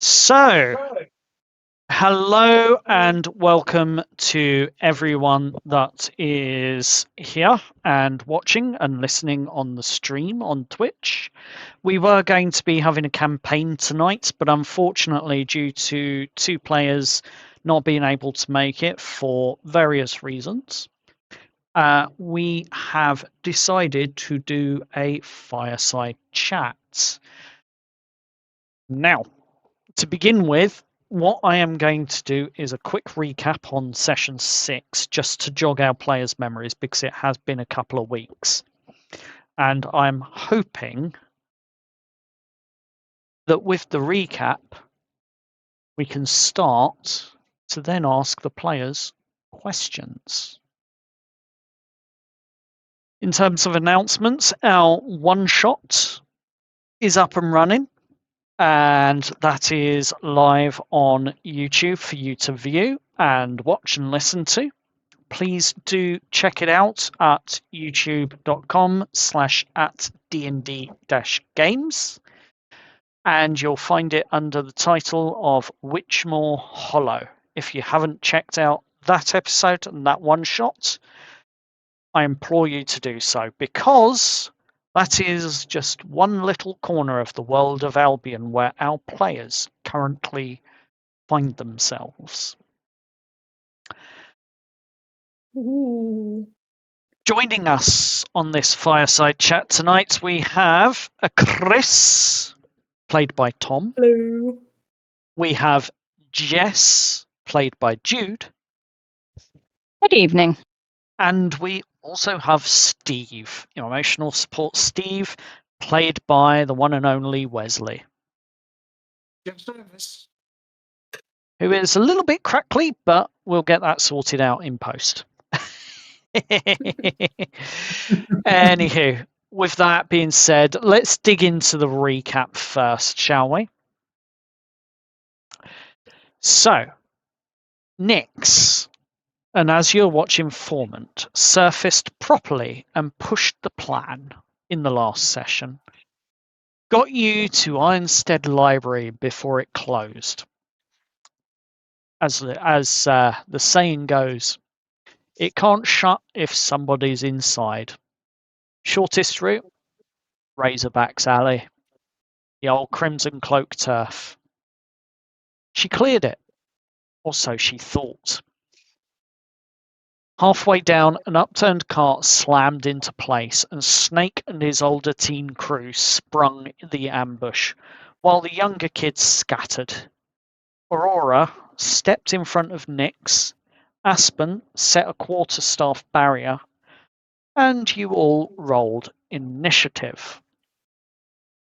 So, hello and welcome to everyone that is here and watching and listening on the stream on Twitch. We were going to be having a campaign tonight, but unfortunately, due to two players not being able to make it for various reasons, we have decided to do a fireside chat. Now, to begin with, what I am going to do is a quick recap on session 6 just to jog our players' memories because it has been a couple of weeks. And I'm hoping that with the recap, we can start to then ask the players questions. In terms of announcements, our one-shot is up and running, and that is live on YouTube for you to view and watch and listen to. Please do check it out at youtube.com/@dnd-games, and you'll find it under the title of Witchmore Hollow. If you haven't checked out that episode and that one shot, I implore you to do so, because that is just one little corner of the world of Albion where our players currently find themselves. Ooh. Joining us on this fireside chat tonight, we have a Chris, played by Tom. Hello. We have Jess, played by Jude. Good evening. And we also have Steve, emotional support Steve, played by the one and only Wesley, who is a little bit crackly, but we'll get that sorted out in post. Anywho, with that being said, let's dig into the recap first, shall we? So, Nyx, and as your watch informant, surfaced properly and pushed the plan in the last session. Got you to Ironstead Library before it closed. As the saying goes, it can't shut if somebody's inside. Shortest route, Razorback's alley, the old Crimson Cloak turf. She cleared it, or so she thought. Halfway down, an upturned cart slammed into place, and Snake and his older teen crew sprung the ambush, while the younger kids scattered. Aurora stepped in front of Nyx, Aspen set a quarterstaff barrier, and you all rolled initiative.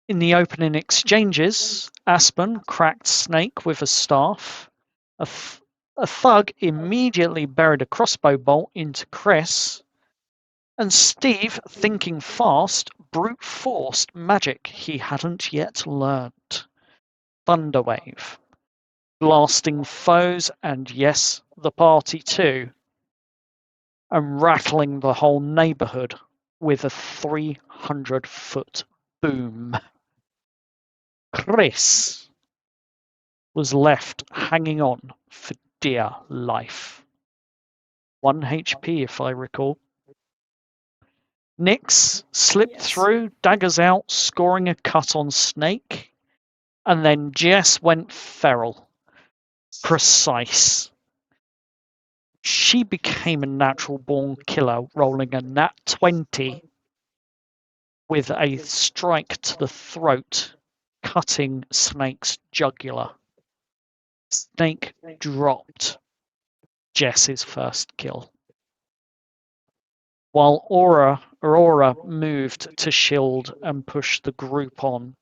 In the opening exchanges, Aspen cracked Snake with a staff. A thug immediately buried a crossbow bolt into Chris, and Steve, thinking fast, brute forced magic he hadn't yet learnt. Thunderwave, blasting foes and yes, the party too, and rattling the whole neighborhood with a 300-foot boom. Chris was left hanging on for dear life. 1 HP, if I recall. Nyx slipped through, daggers out, scoring a cut on Snake, and then Jess went feral. Precise. She became a natural-born killer, rolling a nat 20 with a strike to the throat, cutting Snake's jugular. Snake dropped Jess's first kill. While Aurora moved to shield and push the group on.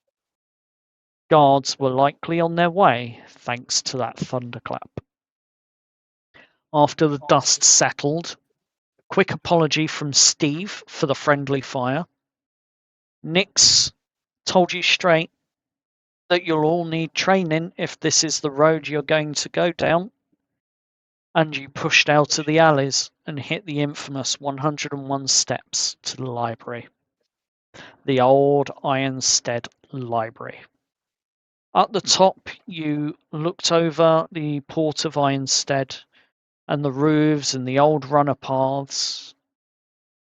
Guards were likely on their way, thanks to that thunderclap. After the dust settled, quick apology from Steve for the friendly fire. Nyx told you straight that you'll all need training if this is the road you're going to go down. And you pushed out of the alleys and hit the infamous 101 steps to the library. The old Ironstead Library. At the top, you looked over the port of Ironstead and the roofs and the old runner paths,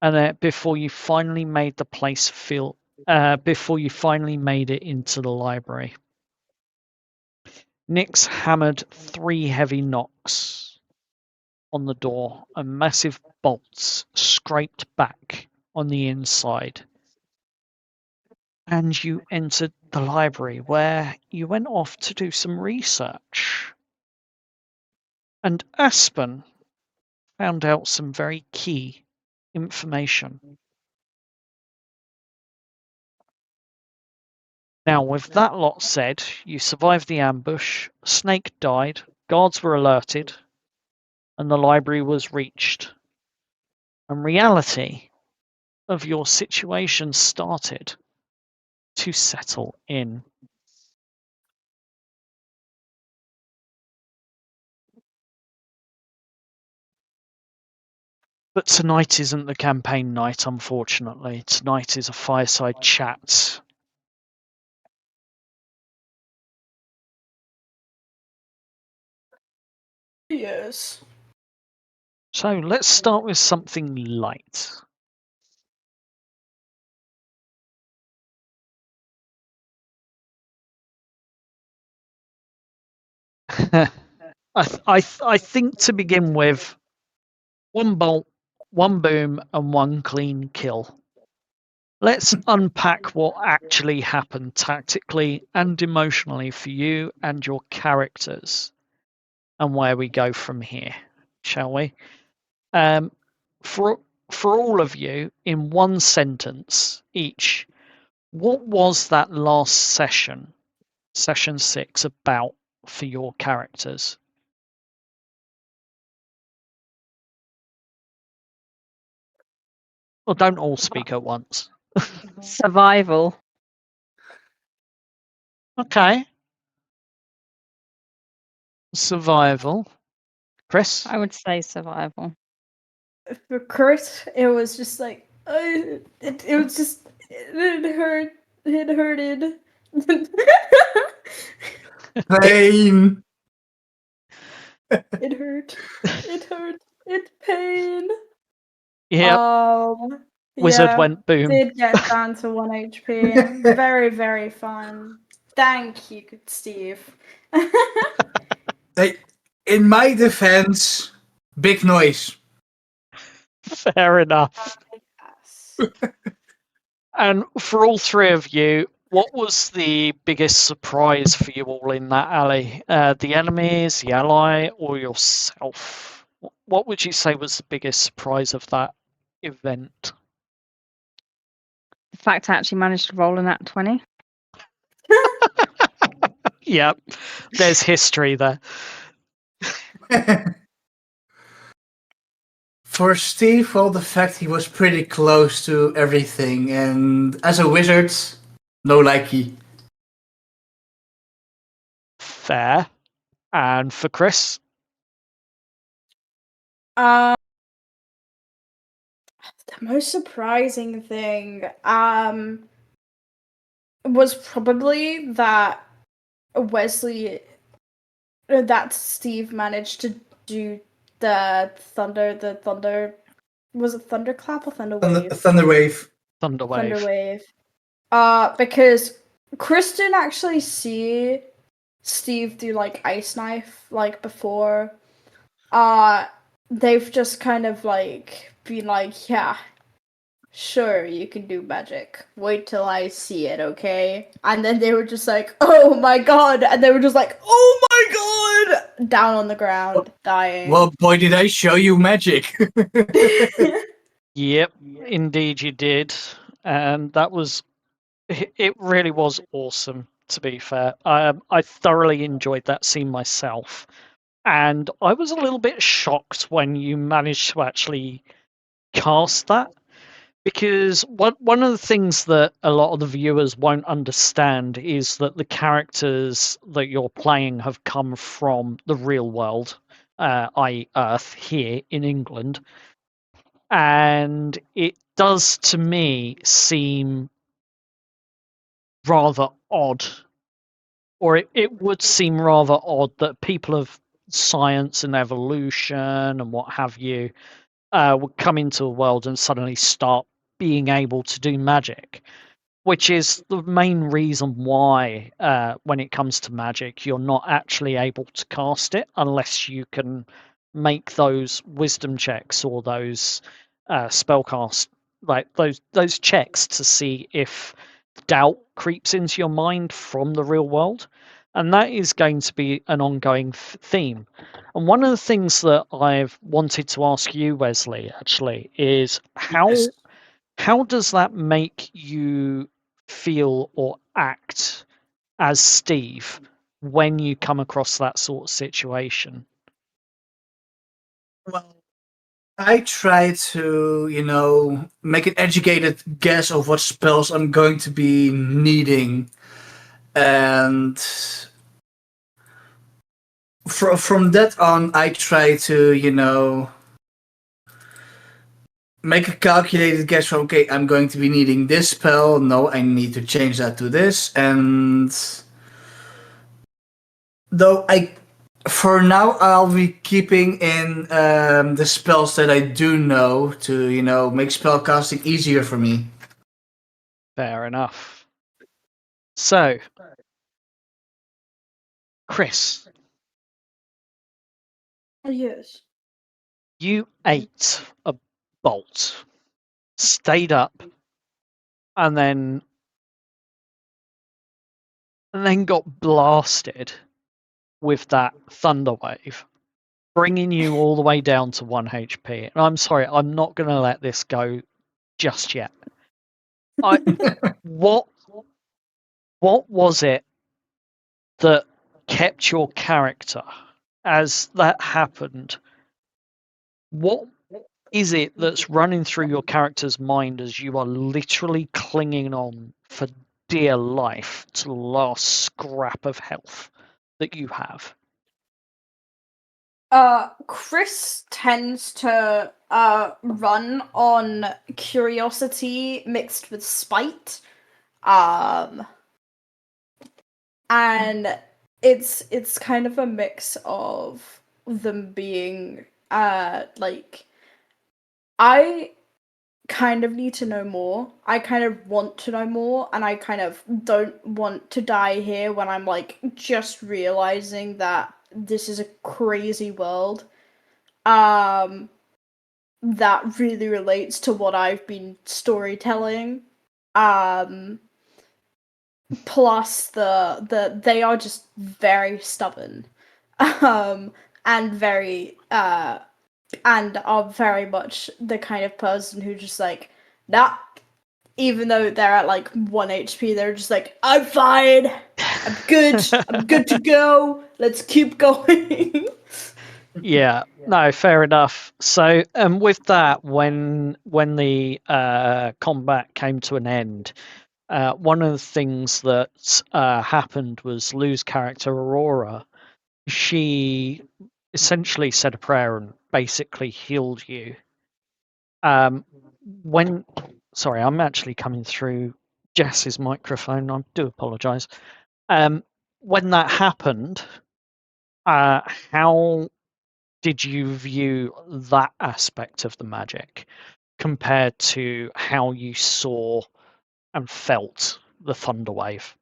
and before you finally made the place before you finally made it into the library. Nix hammered 3 heavy knocks on the door, and massive bolts scraped back on the inside. And you entered the library, where you went off to do some research. And Aspen found out some very key information. Now, with that lot said, you survived the ambush, Snake died, guards were alerted, and the library was reached. And reality of your situation started to settle in. But tonight isn't the campaign night, unfortunately. Tonight is a fireside chat. Yes. So let's start with something light. I think to begin with, 1 bolt, 1 boom, and 1 clean kill. Let's unpack what actually happened tactically and emotionally for you and your characters, and where we go from here, shall we? For all of you, in 1 sentence each, what was that last session 6, about for your characters? Well, don't all speak at once. Survival. Okay. Survival. Chris? I would say survival. For Chris, it was just like it was just it hurt. It hurted. Pain. It hurt. It hurt. It's pain. Yeah. Wizard Yeah, went boom. did get down to 1 HP. Very, very fun. Thank you, Steve. Hey, in my defense, big noise. Fair enough. Yes. And for all 3 of you, what was the biggest surprise for you all in that alley? The enemies, the ally, or yourself? What would you say was the biggest surprise of that event? The fact I actually managed to roll in that 20. Yep, there's history there. For Steve, well, the fact he was pretty close to everything, and as a wizard, no likey. Fair. And for Chris? The most surprising thing was probably that Steve managed to do the thunder was it thunderclap or thunderwave? Thunderwave. Thunderwave. Because Chris didn't actually see Steve do like ice knife like before. They've just kind of like been like, yeah, sure, you can do magic. Wait till I see it, okay? And then they were just like, oh my god, and they were just like, oh my god, down on the ground, dying. Well, boy, did I show you magic. Yep, indeed you did. And it really was awesome, to be fair. I thoroughly enjoyed that scene myself. And I was a little bit shocked when you managed to actually cast that, because one of the things that a lot of the viewers won't understand is that the characters that you're playing have come from the real world, i.e. Earth, here in England. And it does, to me, seem rather odd or it would seem rather odd that people of science and evolution and what have you would come into a world and suddenly start being able to do magic, which is the main reason why when it comes to magic you're not actually able to cast it unless you can make those wisdom checks or those spellcast, like those checks to see if doubt creeps into your mind from the real world. And that is going to be an ongoing theme. And one of the things that I've wanted to ask you, Wesley, actually, is Yes. how does that make you feel or act as Steve when you come across that sort of situation? Well, I try to, make an educated guess of what spells I'm going to be needing. And from that on, I try to, make a calculated guess from, okay, I'm going to be needing this spell. No, I need to change that to this. And though for now, I'll be keeping in the spells that I do know to, make spellcasting easier for me. Fair enough. So, Chris, Yes. you ate a bolt, stayed up, and then got blasted with that Thunderwave, bringing you all the way down to 1 HP. And I'm sorry, I'm not going to let this go just yet. What was it that kept your character as that happened? What is it that's running through your character's mind as you are literally clinging on for dear life to the last scrap of health that you have? Chris tends to run on curiosity mixed with spite. And it's kind of a mix of them being like, I kind of need to know more. I kind of want to know more, and I kind of don't want to die here when I'm like just realizing that this is a crazy world. That really relates to what I've been storytelling. Plus they are just very stubborn. And very and are very much the kind of person who just like, nah, even though they're at like 1 HP, they're just like, I'm fine, I'm good to go, let's keep going. Yeah, no, fair enough. So, with that, when the combat came to an end, one of the things that happened was Lou's character Aurora. She essentially said a prayer and basically healed you. Sorry, I'm actually coming through Jess's microphone. I do apologise. When that happened, how did you view that aspect of the magic compared to how you saw and felt the Thunderwave?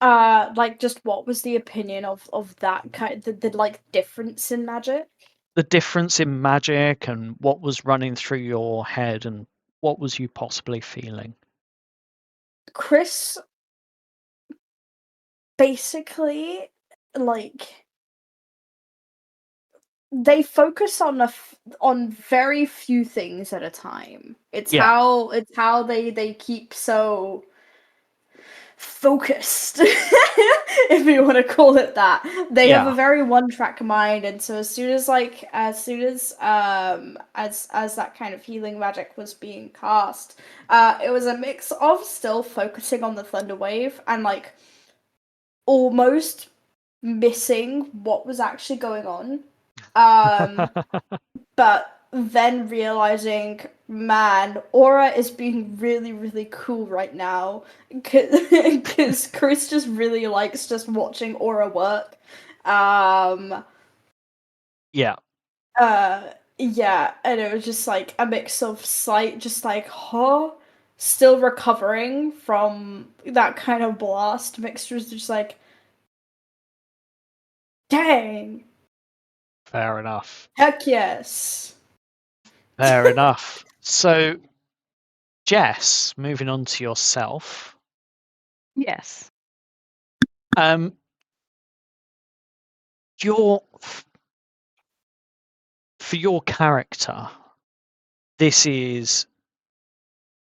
Like, just what was the opinion of that kind, the like difference in magic? The difference in magic and what was running through your head and what was you possibly feeling? Chris basically, like, they focus on very few things at a time. It's Yeah. how they keep so focused, if you want to call it that. They have Yeah. a very one-track mind, and so as soon as that kind of healing magic was being cast, it was a mix of still focusing on the Thunderwave and like almost missing what was actually going on. But then realizing, man, Aura is being really, really cool right now. Because Chris just really likes just watching Aura work. Yeah. Yeah, and it was just like a mix of sight, just like, huh? Still recovering from that kind of blast. Mixtures just like, dang. Fair enough. Heck yes. Fair enough. So, Jess, moving on to yourself. Yes. Your for your character, this is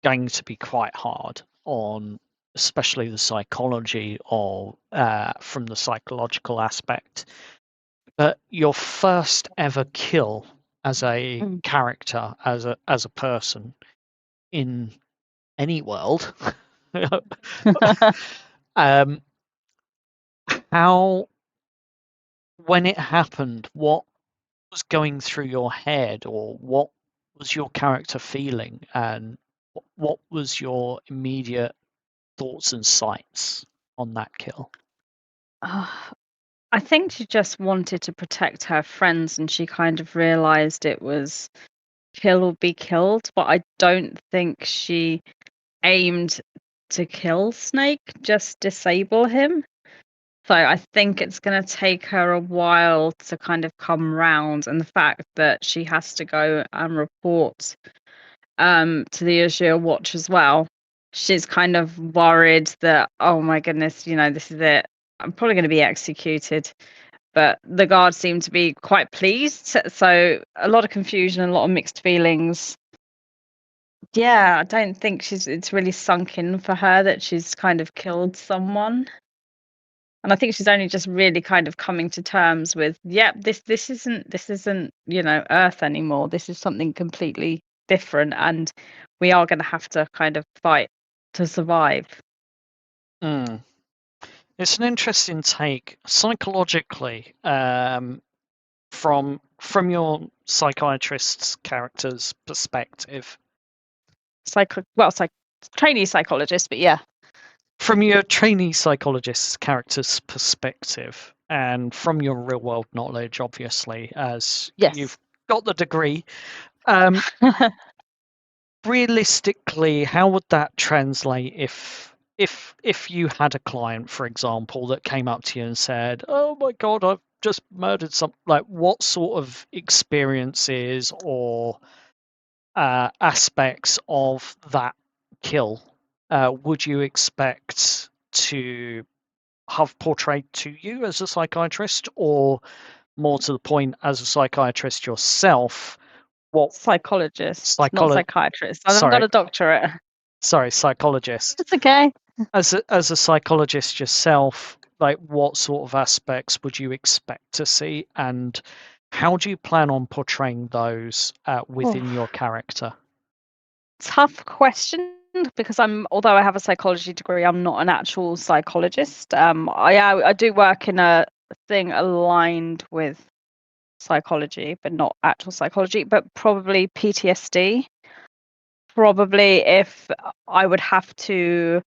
going to be quite hard on, especially the psychology of from the psychological aspect. But your first ever kill as a character, as a person in any world. How, when it happened, what was going through your head, or what was your character feeling, and what was your immediate thoughts and sights on that kill? I think she just wanted to protect her friends, and she kind of realized it was kill or be killed, but I don't think she aimed to kill Snake, just disable him. So I think it's going to take her a while to kind of come round, and the fact that she has to go and report to the Azure Watch as well. She's kind of worried that, oh my goodness, this is it. I'm probably going to be executed. But the guards seem to be quite pleased. So a lot of confusion and a lot of mixed feelings. Yeah, I don't think it's really sunk in for her that she's kind of killed someone. And I think she's only just really kind of coming to terms with, this isn't Earth anymore. This is something completely different, and we are going to have to kind of fight to survive. It's an interesting take psychologically, from your psychiatrist's character's perspective. Trainee psychologist, but yeah. From your trainee psychologist's character's perspective, and from your real world knowledge, obviously, as Yes. you've got the degree, realistically, how would that translate if you had a client, for example, that came up to you and said, "Oh my God, I've just murdered some," like, what sort of experiences or aspects of that kill would you expect to have portrayed to you as a psychiatrist, or more to the point, as a psychiatrist yourself? What Psychologist, not psychiatrist. I haven't got a doctorate. Sorry, psychologist. It's okay. As a psychologist yourself, like, what sort of aspects would you expect to see, and how do you plan on portraying those within your character? Tough question, because although I have a psychology degree, I'm not an actual psychologist. I do work in a thing aligned with psychology, but not actual psychology, but probably PTSD. Probably if I would have to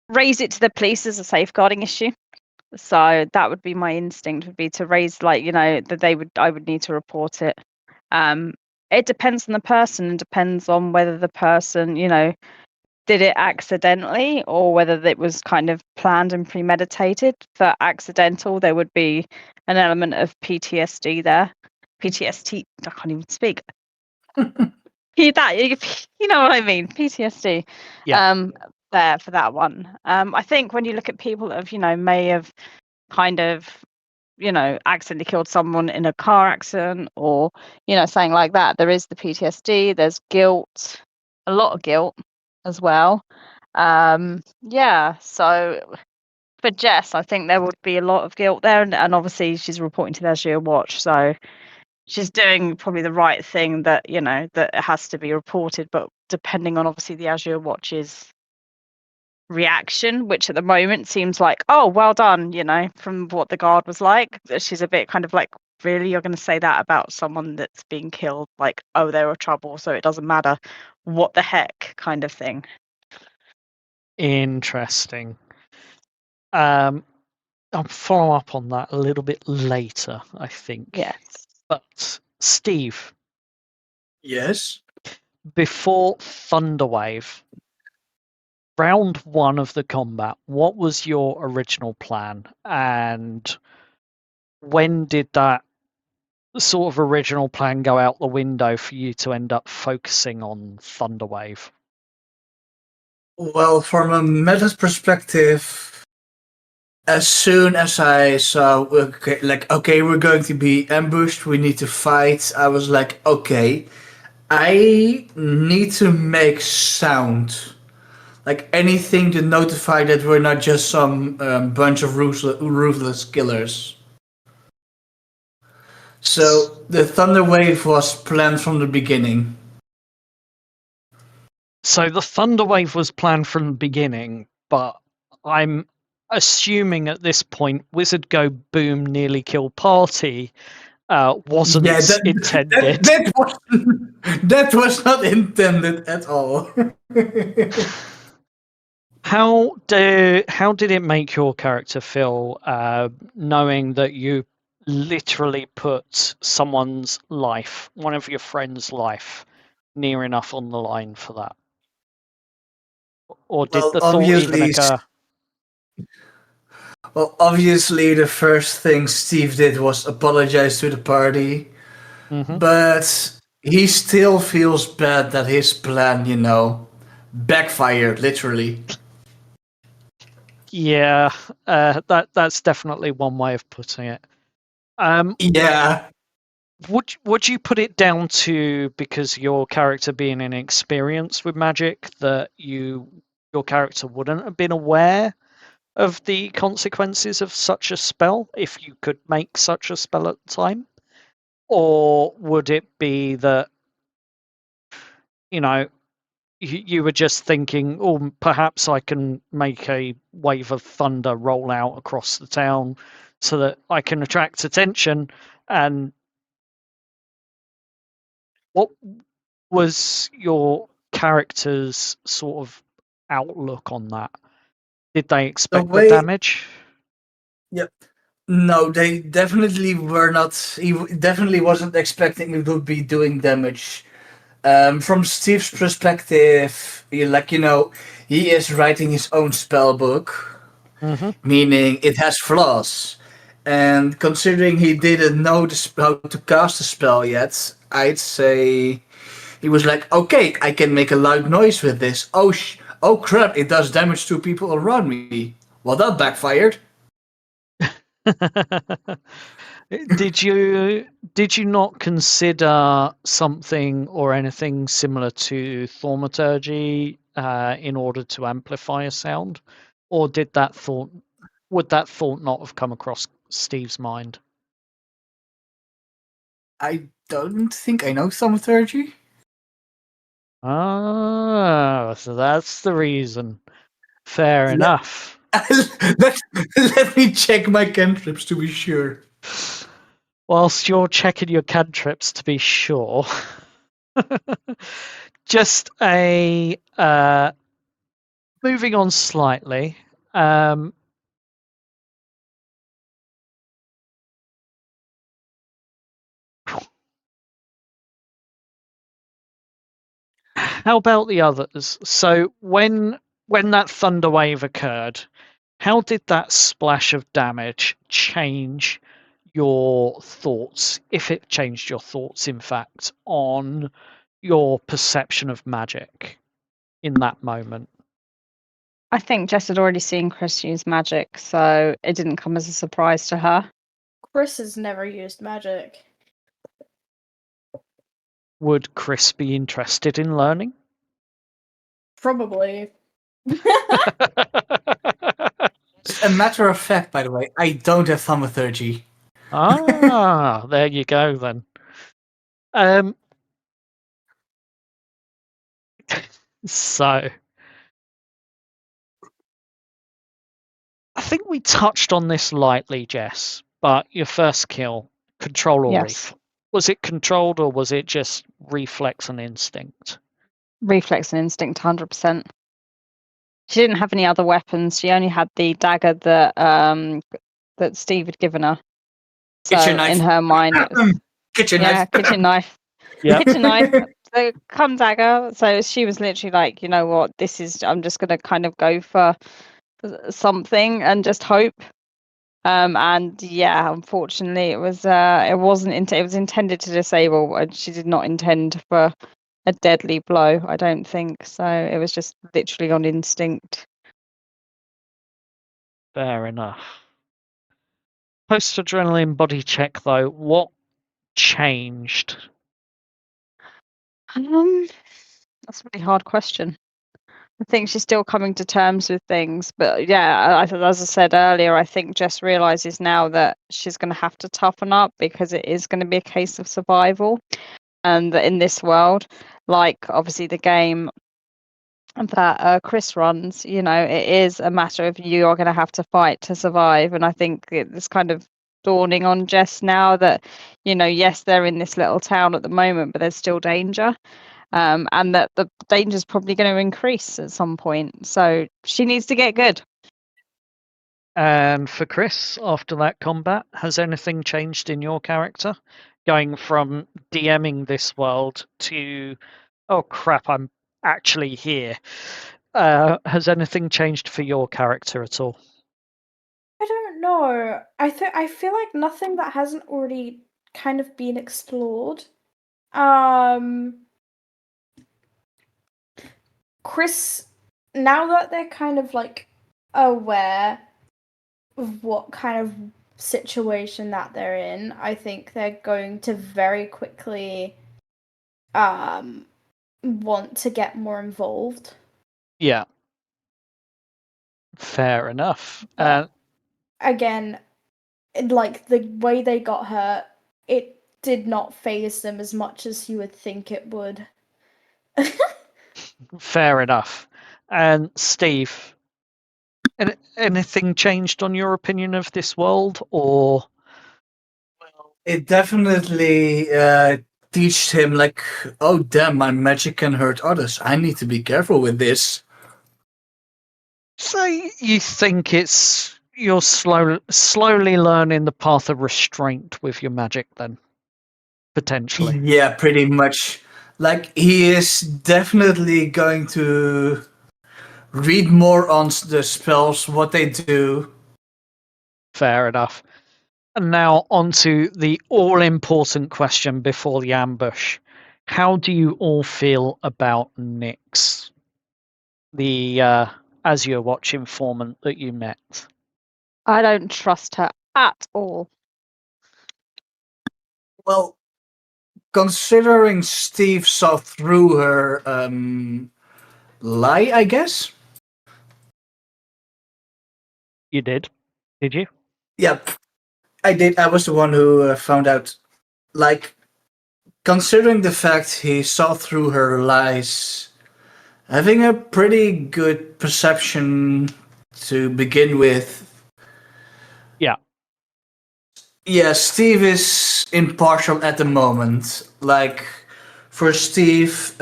raise it to the police as a safeguarding issue. So that would be my instinct, would be to raise, that I would need to report it. It depends on the person, and depends on whether the person, did it accidentally or whether it was kind of planned and premeditated. For accidental, there would be an element of PTSD there. PTSD, I can't even speak. You know what I mean? PTSD. Yeah. There for that one. I think when you look at people that have, may have kind of, accidentally killed someone in a car accident, or, something like that, there is the PTSD, there's guilt, a lot of guilt as well. So for Jess, I think there would be a lot of guilt there, and obviously she's reporting to the Azure Watch, so she's doing probably the right thing, that that it has to be reported, but depending on obviously the Azure Watch's reaction, which at the moment seems like, oh, well done, from what the guard was like, she's a bit kind of like, really, you're going to say that about someone that's being killed? Like, oh, they're a trouble, so it doesn't matter. What the heck, kind of thing. Interesting. I'll follow up on that a little bit later, I think. Yes. But Steve, Yes. before Thunderwave, round 1 of the combat, what was your original plan, and when did that sort of original plan go out the window for you to end up focusing on Thunderwave? Well, from a meta perspective, as soon as I saw, okay, we're going to be ambushed, we need to fight, I was like, okay, I need to make sound. Like anything to notify that we're not just some bunch of ruthless killers. So the Thunderwave was planned from the beginning. So the Thunderwave was planned from the beginning, but I'm assuming at this point Wizard Go Boom Nearly Kill Party wasn't intended. That was not intended at all. How did it make your character feel knowing that you literally put someone's life, one of your friends' life, near enough on the line for that? Or did the thought even occur? Well, obviously, the first thing Steve did was apologize to the party. Mm-hmm. But he still feels bad that his plan, backfired, literally. Yeah, that's definitely one way of putting it. Yeah. Would you put it down to, because your character being inexperienced with magic, that your character wouldn't have been aware of the consequences of such a spell if you could make such a spell at the time? Or would it be that, you were just thinking, oh, perhaps I can make a wave of thunder roll out across the town so that I can attract attention? And what was your character's sort of outlook on that? Did they expect the damage? Yep. No, they definitely were not. He definitely wasn't expecting it would be doing damage. From Steve's perspective, he is writing his own spell book, meaning it has flaws. And considering he didn't know how to cast a spell yet, I'd say he was like, okay, I can make a loud noise with this. Oh crap, it does damage to people around me. Well, that backfired. Did you not consider something or anything similar to thaumaturgy in order to amplify a sound, or would that thought not have come across Steve's mind? I don't think I know thaumaturgy. Ah, so that's the reason. Fair enough. Let me check my cantrips to be sure. Whilst you're checking your cantrips to be sure, just moving on slightly. How about the others? So when that thunder wave occurred, how did that splash of damage change your thoughts, if it changed your thoughts, in fact, on your perception of magic in that moment? I think Jess had already seen Chris use magic, so it didn't come as a surprise to her. Chris has never used magic. Would Chris be interested in learning? Probably. A matter of fact, by the way, I don't have thaumaturgy. Ah, there you go then. So I think we touched on this lightly, Jess, but your first kill, Control or Yes. reflex? Was it controlled or was it just reflex and instinct? Reflex and instinct, 100%. She didn't have any other weapons. She only had the dagger that that Steve had given her. So Kitchen knife. in her mind, it was, Kitchen yeah, knife. kitchen knife, Yeah. kitchen knife. So come dagger. So she was literally like, you know what, this is. I'm just gonna kind of go for something and just hope. And yeah, unfortunately, it wasn't. It was intended to disable, and she did not intend for a deadly blow. I don't think so. It was just literally on instinct. Fair enough. Post adrenaline body check though, what changed? That's a really hard question. I think she's still coming to terms with things, but yeah, as I said earlier, I think Jess realizes now that she's going to have to toughen up because it is going to be a case of survival, and that in this world, like obviously the game that Chris runs, you know, it is a matter of you are going to have to fight to survive, and I think it's kind of dawning on Jess now that, you know, yes, they're in this little town at the moment, but there's still danger. And that the danger is probably going to increase at some point. So she needs to get good. And for Chris, after that combat, has anything changed in your character? Going from DMing this world to, oh crap, I'm actually here. Has anything changed for your character at all? I don't know. I feel like nothing that hasn't already kind of been explored. Chris, now that they're kind of like aware of what kind of situation that they're in, I think they're going to very quickly want to get more involved. Yeah. Fair enough. Again, like the way they got hurt, it did not phase them as much as you would think it would. Fair enough. And Steve, anything changed on your opinion of this world, or? It definitely teached him, like, oh damn, my magic can hurt others. I need to be careful with this. So you think you're slowly learning the path of restraint with your magic, then? Potentially. Yeah, pretty much. Like, he is definitely going to read more on the spells, what they do. Fair enough. And now on to the all-important question before the ambush. How do you all feel about Nyx, the Azure Watch informant that you met? I don't trust her at all. Well, considering Steve saw through her lie, I guess? You did you? Yep, I did. I was the one who found out. Like, considering the fact he saw through her lies, having a pretty good perception to begin with. Yeah. Yeah, Steve is impartial at the moment. Like, for Steve,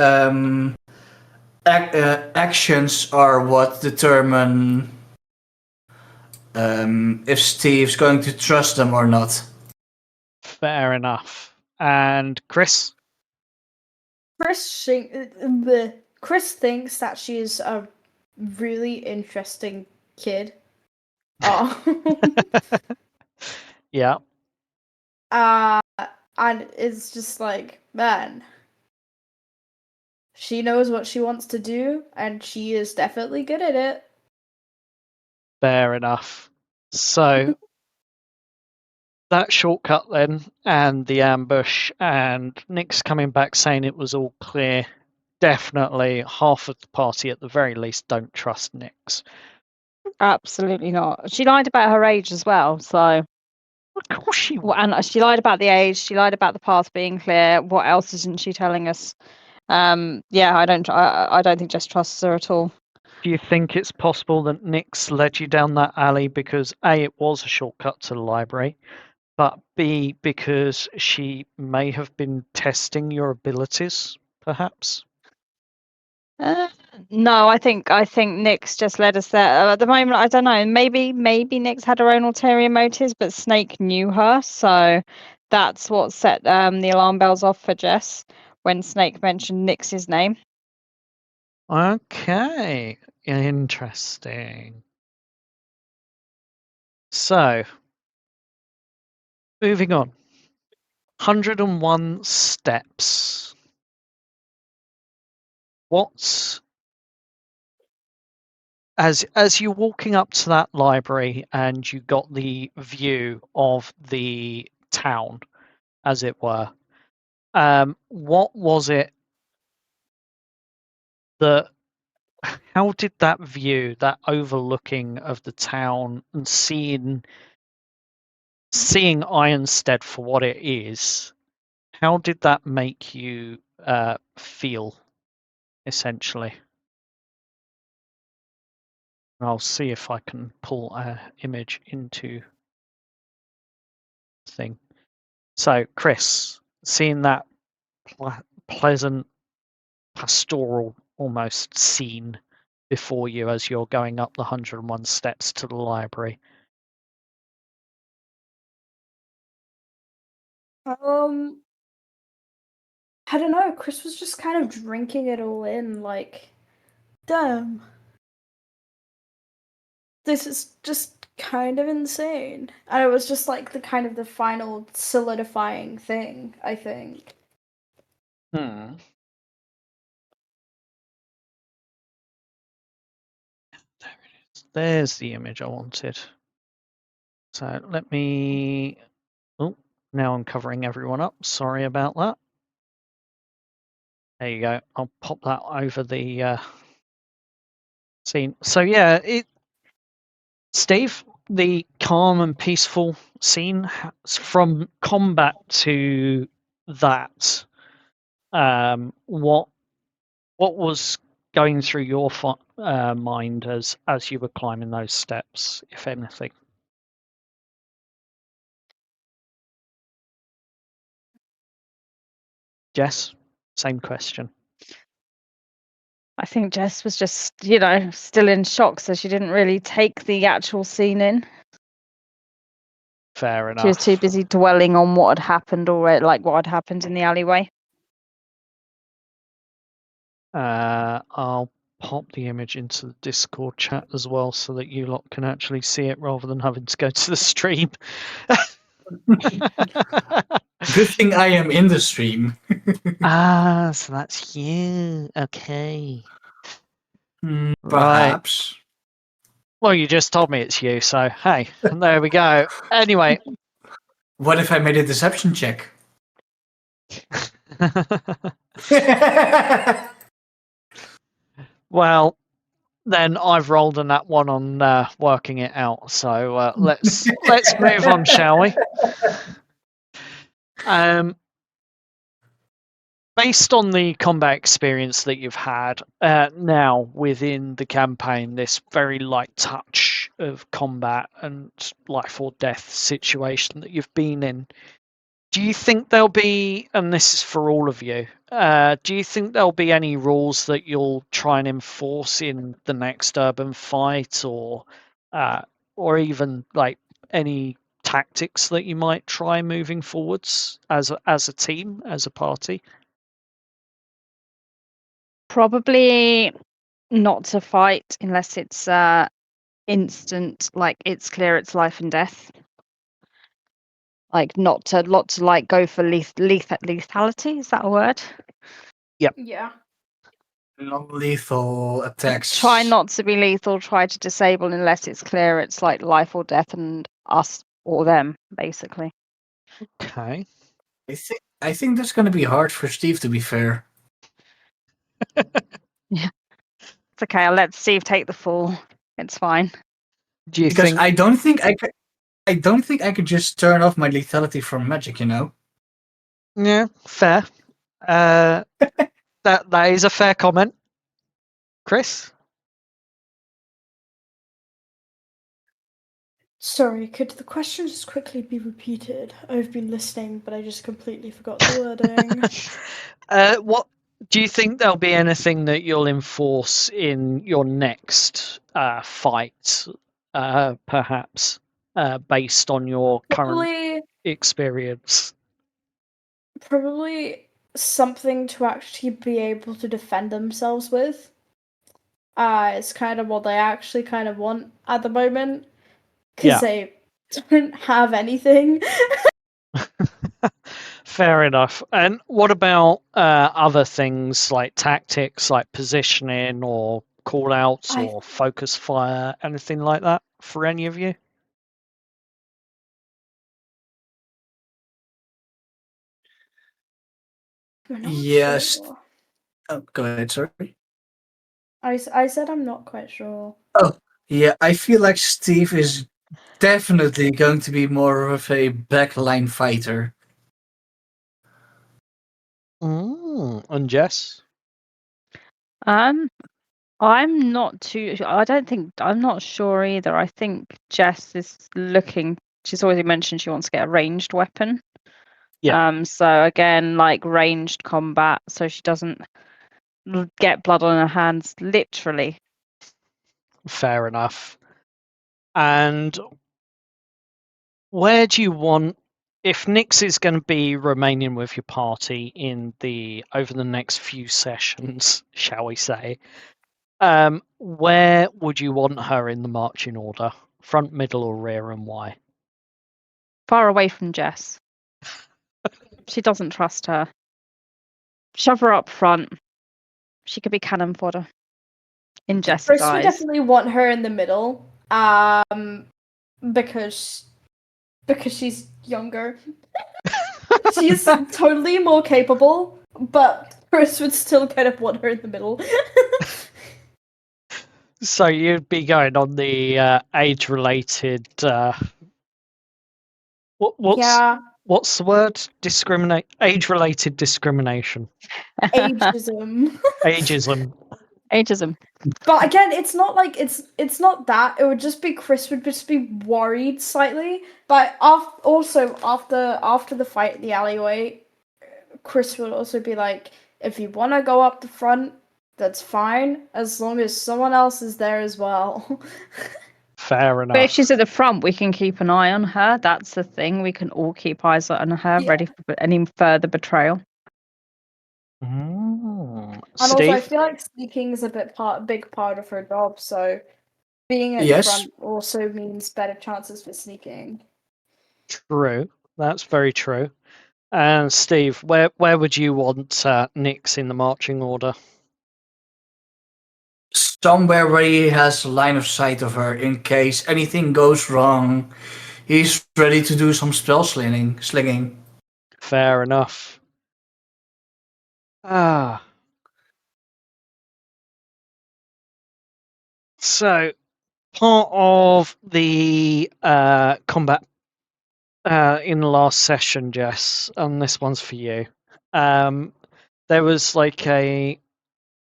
actions are what determine if Steve's going to trust them or not. Fair enough. And Chris? Chris thinks that she's a really interesting kid. Yeah. And it's just like, man, she knows what she wants to do, and she is definitely good at it. Fair enough. So that shortcut then, and the ambush, and Nick's coming back saying it was all clear. Definitely half of the party at the very least don't trust Nyx. Absolutely not. She lied about her age as well, so. Of course she Well, and she lied about the age. She lied about the path being clear. What else isn't she telling us? Yeah, I don't think Jess trusts her at all. Do you think it's possible that Nyx led you down that alley because A, it was a shortcut to the library, but B, because she may have been testing your abilities, perhaps? No, I think Nyx just led us there. At the moment, I don't know. Maybe Nyx had her own ulterior motives, but Snake knew her, so that's what set the alarm bells off for Jess when Snake mentioned Nyx's name. Okay, interesting. So, moving on. 101 steps. What's as you're walking up to that library and you got the view of the town, as it were, what was it that how did that view, that overlooking of the town and seeing Ironstead for what it is, how did that make you feel, essentially? I'll see if I can pull an image into the thing. So, Chris, seeing that pleasant pastoral almost scene before you as you're going up the 101 steps to the library. I don't know. Chris was just kind of drinking it all in, like, damn. This is just kind of insane. And it was just like the final solidifying thing, I think. There it is. There's the image I wanted. So let me. Oh, now I'm covering everyone up. Sorry about that. There you go. I'll pop that over the scene. So yeah, Steve, the calm and peaceful scene from combat to that. What was going through your mind as you were climbing those steps, if anything? Jess, same question. I think Jess was just, still in shock, so she didn't really take the actual scene in. Fair enough. She was too busy dwelling on what had happened already, like what had happened in the alleyway. I'll pop the image into the Discord chat as well so that you lot can actually see it rather than having to go to the stream. Good thing I am in the stream. So that's you. Okay. Perhaps. Right. Well, you just told me it's you, so hey, there we go. Anyway. What if I made a deception check? Well, then I've rolled a nat one on working it out. So let's move on, shall we? Based on the combat experience that you've had now within the campaign, this very light touch of combat and life or death situation that you've been in, do you think there'll be, and this is for all of you, do you think there'll be any rules that you'll try and enforce in the next urban fight, or even like any tactics that you might try moving forwards as a team, as a party? Probably not to fight unless it's instant, like it's clear it's life and death. Like not to like go for lethality. Is that a word? Yep. Yeah. Non-lethal attacks. Try not to be lethal. Try to disable unless it's clear it's like life or death and us or them, basically. Okay. I think that's going to be hard for Steve, to be fair. Yeah, it's okay. I'll let Steve take the fall. It's fine. Do you Because think? I don't think I could just turn off my lethality from magic. Yeah, fair. That is a fair comment, Chris. Sorry, could the question just quickly be repeated? I've been listening, but I just completely forgot the wording. What do you think there'll be anything that you'll enforce in your next fight, perhaps, based on your current experience? Probably something to actually be able to defend themselves with. It's kind of what they actually kind of want at the moment, because they don't have anything. Fair enough. And what about other things like tactics, like positioning or call outs or focus fire, anything like that for any of you? Yes. Sure. Oh, go ahead, sorry. I said I'm not quite sure. Oh, yeah, I feel like Steve is definitely going to be more of a backline fighter. And Jess? I'm not too. I'm not sure either. I think Jess is looking. She's already mentioned she wants to get a ranged weapon. Yeah. So again, like ranged combat, so she doesn't get blood on her hands, literally. Fair enough. And where do you want, if Nyx is going to be remaining with your party over the next few sessions, shall we say, where would you want her in the marching order? Front, middle, or rear, and why? Far away from Jess. She doesn't trust her. Shove her up front. She could be cannon fodder. In Jess's First, eyes. we definitely want her in the middle. Because she's younger. She's totally more capable, but Chris would still kind of want her in the middle. So you'd be going on the age-related. What's the word? Age-related discrimination. Ageism. Ageism. But again, it's not like it's not that. It would just be Chris would just be worried slightly. But also after the fight in the alleyway, Chris would also be like, if you want to go up the front, that's fine, as long as someone else is there as well. Fair enough. But if she's at the front, we can keep an eye on her. That's the thing. We can all keep eyes on her, ready for any further betrayal. And also, I feel like sneaking is a big part of her job. So being at the front also means better chances for sneaking. True, that's very true. And Steve, where would you want Nyx in the marching order? Somewhere where he has line of sight of her in case anything goes wrong. He's ready to do some spell slinging. Fair enough. So part of the combat in the last session, Jess, and this one's for you. There was like a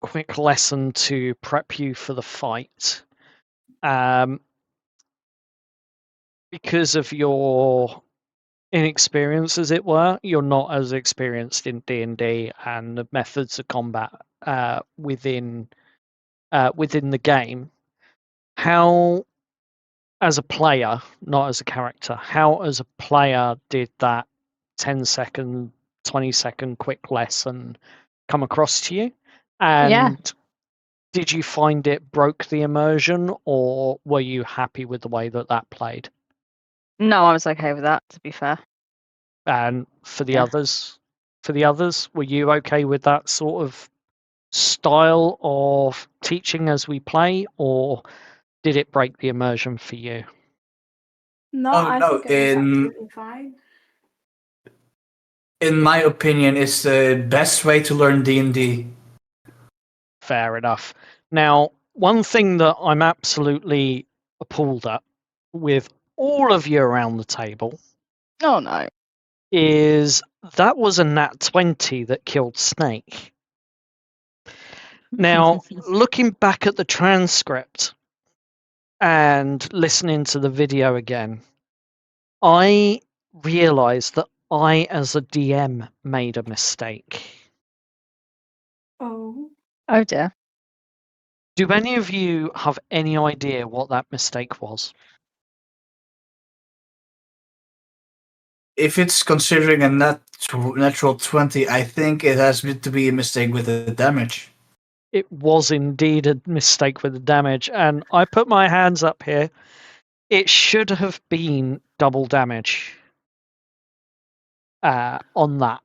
quick lesson to prep you for the fight. Because of your inexperience, as it were, you're not as experienced in D&D and the methods of combat within the game. How, as a player, not as a character, how as a player did that 10-second, 20-second quick lesson come across to you? And did you find it broke the immersion, or were you happy with the way that played? No, I was okay with that, to be fair. And for the others, were you okay with that sort of style of teaching as we play, or did it break the immersion for you? No, I think it was absolutely fine. In my opinion, it's the best way to learn D&D. Fair enough. Now, one thing that I'm absolutely appalled at with all of you around the table. Oh no. Is that was a nat 20 that killed Snake. Now, looking back at the transcript, and listening to the video again, I realised that I, as a DM, made a mistake. Oh. Oh dear. Do any of you have any idea what that mistake was? If it's considering a natural 20, I think it has to be a mistake with the damage. It was indeed a mistake with the damage, and I put my hands up here. It should have been double damage on that.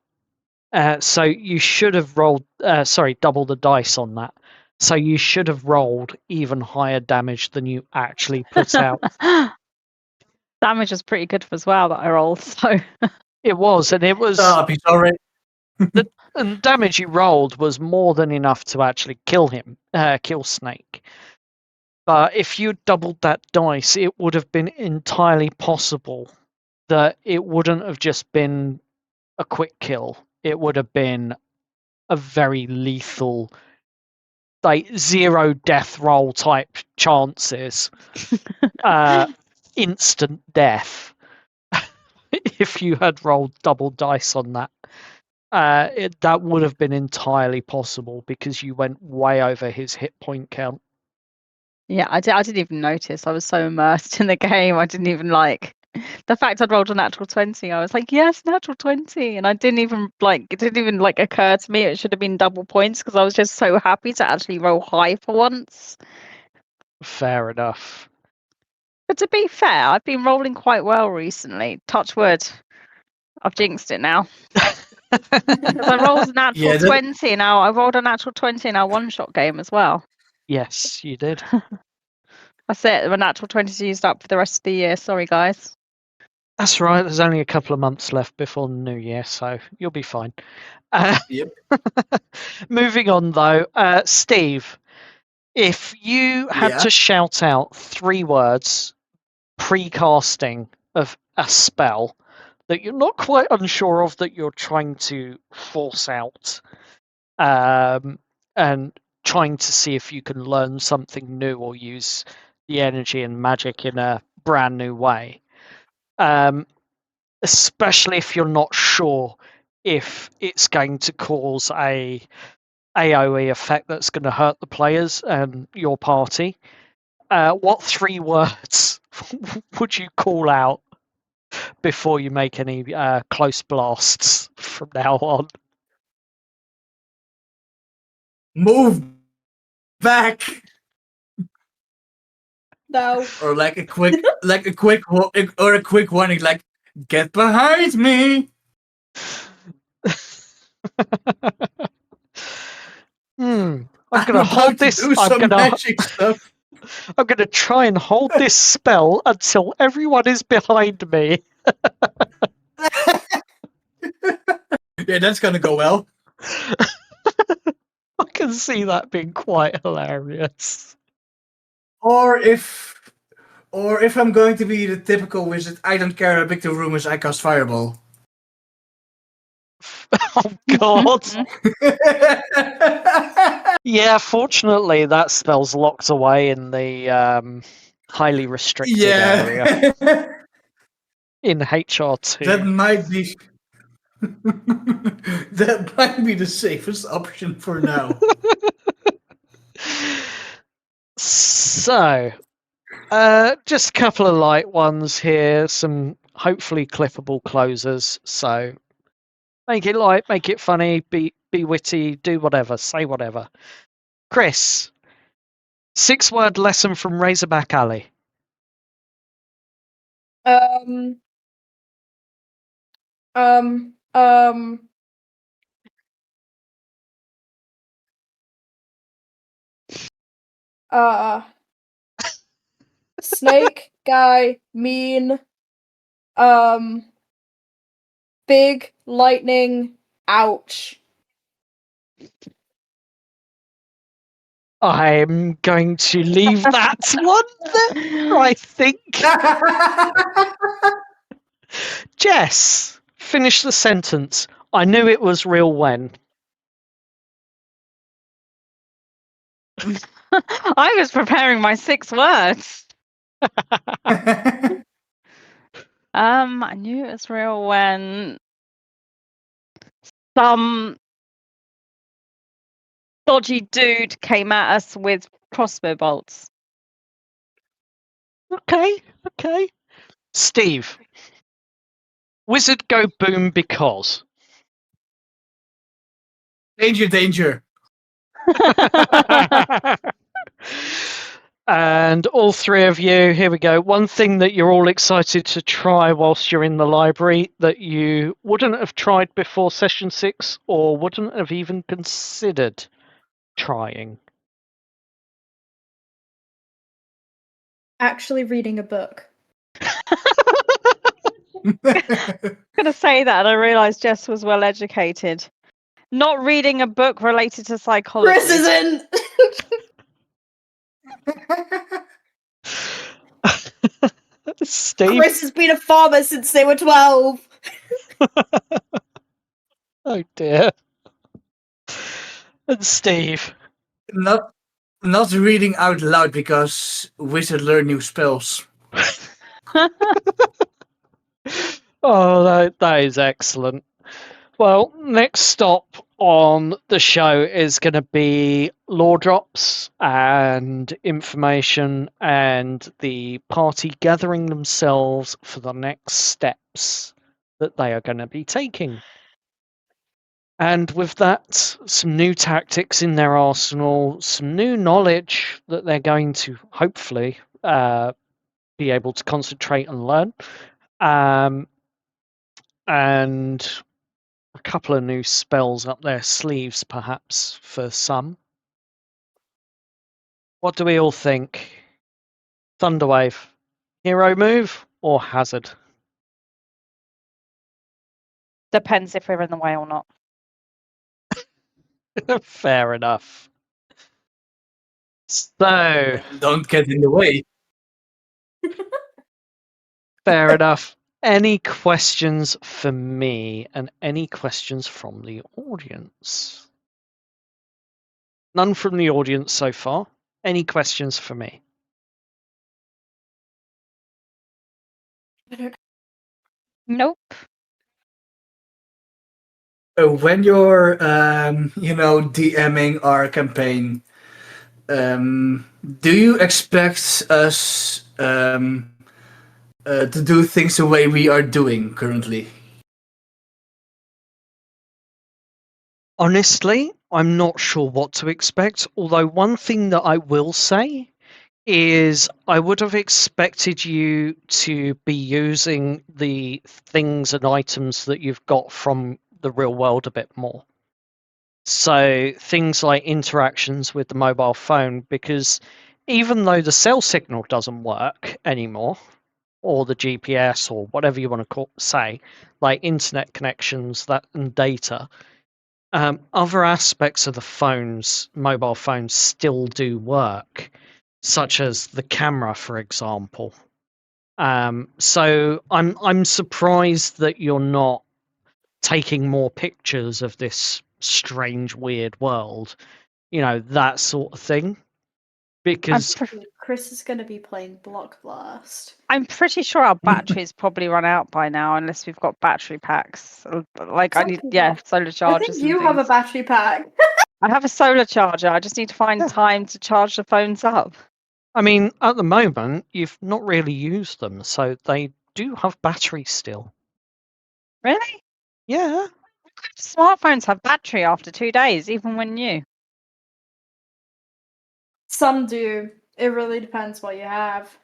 So you should have rolled, double the dice on that. So you should have rolled even higher damage than you actually put out. Damage was pretty good as well that I rolled, so It was, and it was, Stop, he's already. and the damage you rolled was more than enough to actually kill him, kill Snake. But if you doubled that dice, it would have been entirely possible that it wouldn't have just been a quick kill. It would have been a very lethal, like 0 death roll type chances, instant death. If you had rolled double dice on that, that would have been entirely possible because you went way over his hit point count. yeah, I didn't even notice. I was so immersed in the game. I didn't even like the fact I'd rolled a natural 20. I was like, yes, natural 20, and it didn't even occur to me it should have been double points because I was just so happy to actually roll high for once. Fair enough. But to be fair, I've been rolling quite well recently. Touch wood. I've jinxed it now. Because I rolled a natural 20 now. I rolled a natural 20 in our one-shot game as well. Yes, you did. That's it. The natural 20's used up for the rest of the year. Sorry, guys. That's right. There's only a couple of months left before the new year, so you'll be fine. Yep. Moving on, though, Steve, if you had to shout out 3 words pre-casting of a spell that you're not quite unsure of, that you're trying to force out, and trying to see if you can learn something new or use the energy and magic in a brand new way, especially if you're not sure if it's going to cause a AoE effect that's going to hurt the players and your party, what 3 words would you call out before you make any close blasts from now on? Move back. No. Or like a quick warning, like, get behind me. I'm gonna hold this. Magic stuff. I'm gonna try and hold this spell until everyone is behind me. Yeah, that's gonna go well. I can see that being quite hilarious. Or if I'm going to be the typical wizard, I don't care how big the room is, I cast fireball. Oh god. Yeah, fortunately that spell's locked away in the highly restricted area in HR2. That might be the safest option for now. So, just a couple of light ones here, some hopefully clippable closers. So, make it light, make it funny, be witty, do whatever, say whatever. Chris, 6-word lesson from Razorback Alley. Snake guy mean. Big lightning. Ouch. I'm going to leave that one there, I think. Jess, finish the sentence. I knew it was real when. I was preparing my 6 words. I knew it was real when some dodgy dude came at us with crossbow bolts. Okay. Steve. Wizard go boom because. Danger. And all three of you, here we go. One thing that you're all excited to try whilst you're in the library that you wouldn't have tried before session 6 or wouldn't have even considered trying. Actually reading a book. I'm gonna say that, and I realised Jess was well educated. Not reading a book related to psychology. Chris isn't. Steve? Chris has been a farmer since they were 12. Oh dear. And Steve? Not reading out loud because wizard learn new spells. Oh, that is excellent. Well, next stop on the show is going to be lore drops and information and the party gathering themselves for the next steps that they are going to be taking. And with that, some new tactics in their arsenal, some new knowledge that they're going to hopefully be able to concentrate and learn. And a couple of new spells up their sleeves, perhaps, for some. What do we all think? Thunderwave, hero move or hazard? Depends if we're in the way or not. Fair enough. So, Don't get in the way. fair enough. Any questions for me and any questions from the audience? None from the audience so far. Any questions for me? Nope. When you're, DMing our campaign, do you expect us to do things the way we are doing currently? Honestly, I'm not sure what to expect. Although one thing that I will say is I would have expected you to be using the things and items that you've got from the real world a bit more. So things like interactions with the mobile phone, because even though the cell signal doesn't work anymore, or the GPS or whatever you want to say, like internet connections and data, other aspects of the mobile phones still do work, such as the camera, for example. So I'm surprised that you're not taking more pictures of this strange, weird world, that sort of thing. Because Chris is going to be playing Block Blast. I'm pretty sure our batteries probably run out by now, unless we've got battery packs. Like I need, solar chargers. I think you have a battery pack. I have a solar charger. I just need to find time to charge the phones up. I mean, at the moment, you've not really used them, so they do have batteries still. Really? Yeah. Smartphones have battery after 2 days, even when new. Some do. It really depends what you have.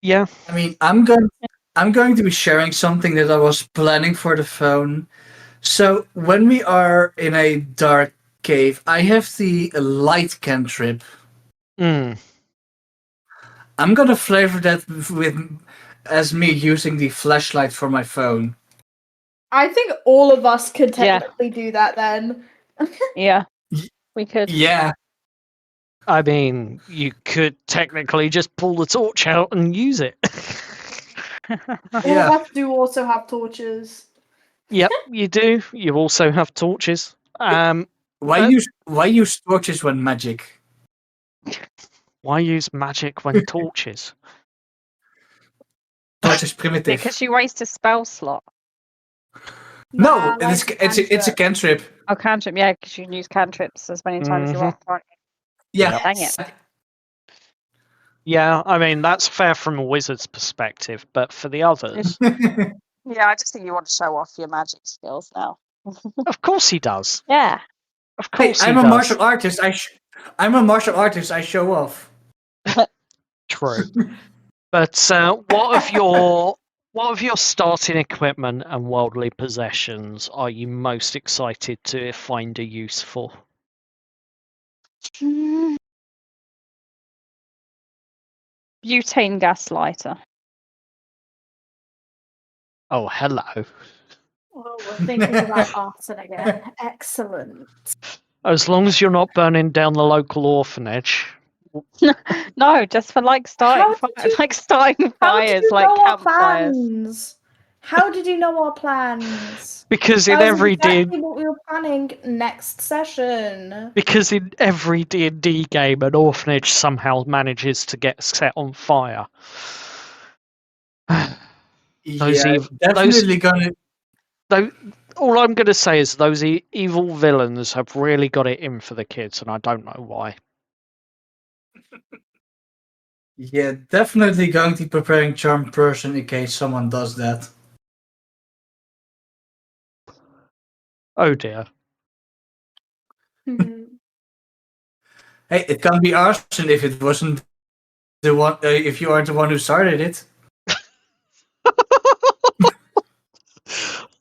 Yeah. I mean, I'm going to be sharing something that I was planning for the phone. So when we are in a dark cave, I have the light cantrip. I'm gonna flavor that as me using the flashlight for my phone. I think all of us could technically do that then. Yeah, we could. Yeah. I mean, you could technically just pull the torch out and use it. All of us do also have torches. Yep, you do. You also have torches. Why use torches when magic? Why use magic when torches? Torch is primitive. Because you waste a spell slot. No, Nah, it's a cantrip. Oh, cantrip, yeah, because you can use cantrips as many times as you want. Right? Yeah. Dang it. Yeah, I mean, that's fair from a wizard's perspective, but for the others, Yeah, I just think you want to show off your magic skills now. of course he does. Yeah. Of Hey, course he I'm a does. martial artist. I'm a martial artist. I show off. True. But what of your starting equipment and worldly possessions are you most excited to find a use for? Butane gas lighter. Oh, hello. Oh, we're thinking about arson again. Excellent. As long as you're not burning down the local orphanage. No, just for like starting starting How did fires, you like know our campfires. plans? How did you know our plans? Because in That was every exactly what we were planning next session. Because in every D&D game, an orphanage somehow manages to get set on fire. Definitely gonna. All I'm going to say is those evil villains have really got it in for the kids, and I don't know why. Yeah, definitely going to be preparing charm person in case someone does that. Oh dear. Hey, it can't be arson if it wasn't the one. If you aren't the one who started it.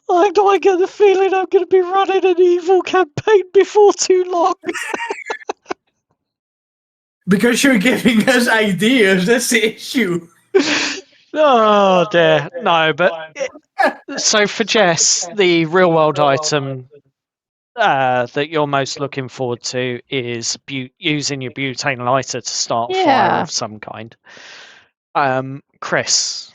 Why do I get the feeling I'm going to be running an evil campaign before too long? Because you're giving us ideas. That's the issue. Oh dear. No, but so for Jess, the real world item that you're most looking forward to is using your butane lighter to start a fire of some kind. Chris.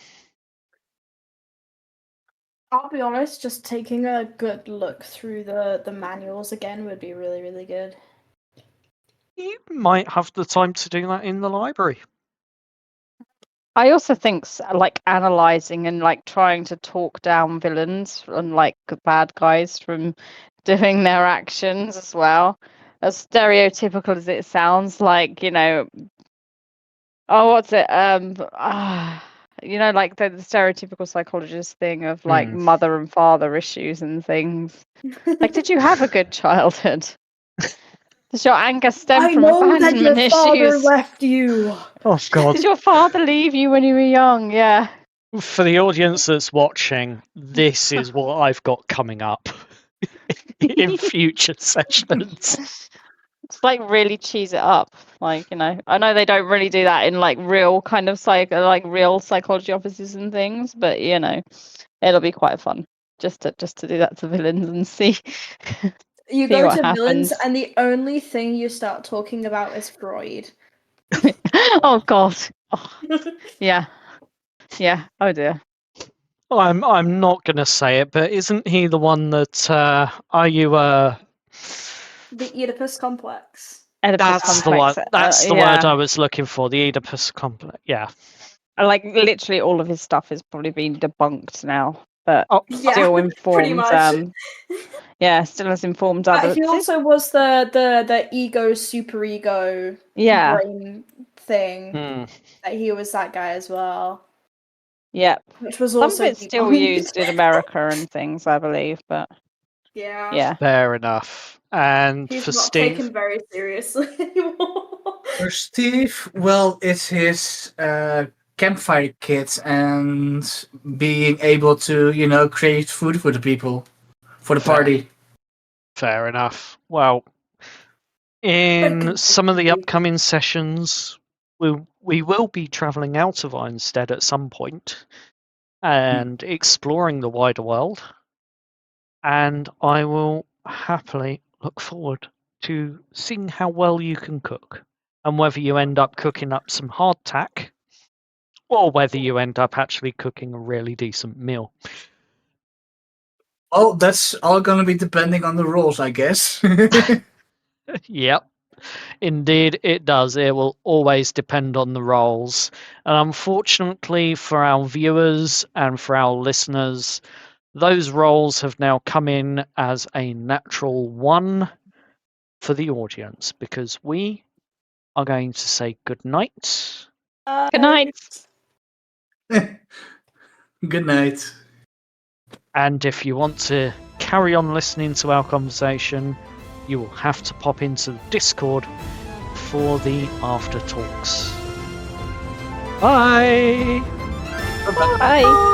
I'll be honest, just taking a good look through the manuals again would be really, really good. You might have the time to do that in the library. I also think like analyzing and like trying to talk down villains and like bad guys from doing their actions as well. As stereotypical as it sounds, like, you know, what's it? You know, like the stereotypical psychologist thing of like mother and father issues and things. Like, did you have a good childhood? Does your anger stem from abandonment issues? Father left you. Oh God! Did your father leave you when you were young? Yeah. For the audience that's watching, this is what I've got coming up in future sessions. It's like really cheese it up, like, you know. I know they don't really do that in like real kind of real psychology offices and things, but you know, it'll be quite fun just to do that to villains and see. You see go what to villains, happens. and the only thing you start talking about is Freud. Oh God. Oh, yeah. Yeah. Oh dear. I'm not going to say it, but isn't he the one that? Are you The Oedipus complex. That's the one. That's the word I was looking for. The Oedipus complex. Yeah. Like literally all of his stuff has probably been debunked now, but still informed. Pretty much. Yeah, still has informed others. He also was the ego superego brain thing. That he was that guy as well. Yeah. Which was also some of it's still used in America and things, I believe, but yeah. Fair enough. And he's for not Steve, taken very seriously anymore. For Steve, well, it's his campfire kit and being able to, you know, create food for the people, for the party. Fair enough. Well, in some of the upcoming sessions, we will be travelling out of Ironstead at some point and exploring the wider world. And I will happily look forward to seeing how well you can cook and whether you end up cooking up some hardtack or whether you end up actually cooking a really decent meal. Oh, that's all going to be depending on the rules, I guess. Yep. Indeed, it does. It will always depend on the roles. And unfortunately for our viewers and for our listeners, those roles have now come in as a natural one for the audience because we are going to say good night. Good night. Good night. And if you want to carry on listening to our conversation, you will have to pop into the Discord for the after talks. Bye! Bye.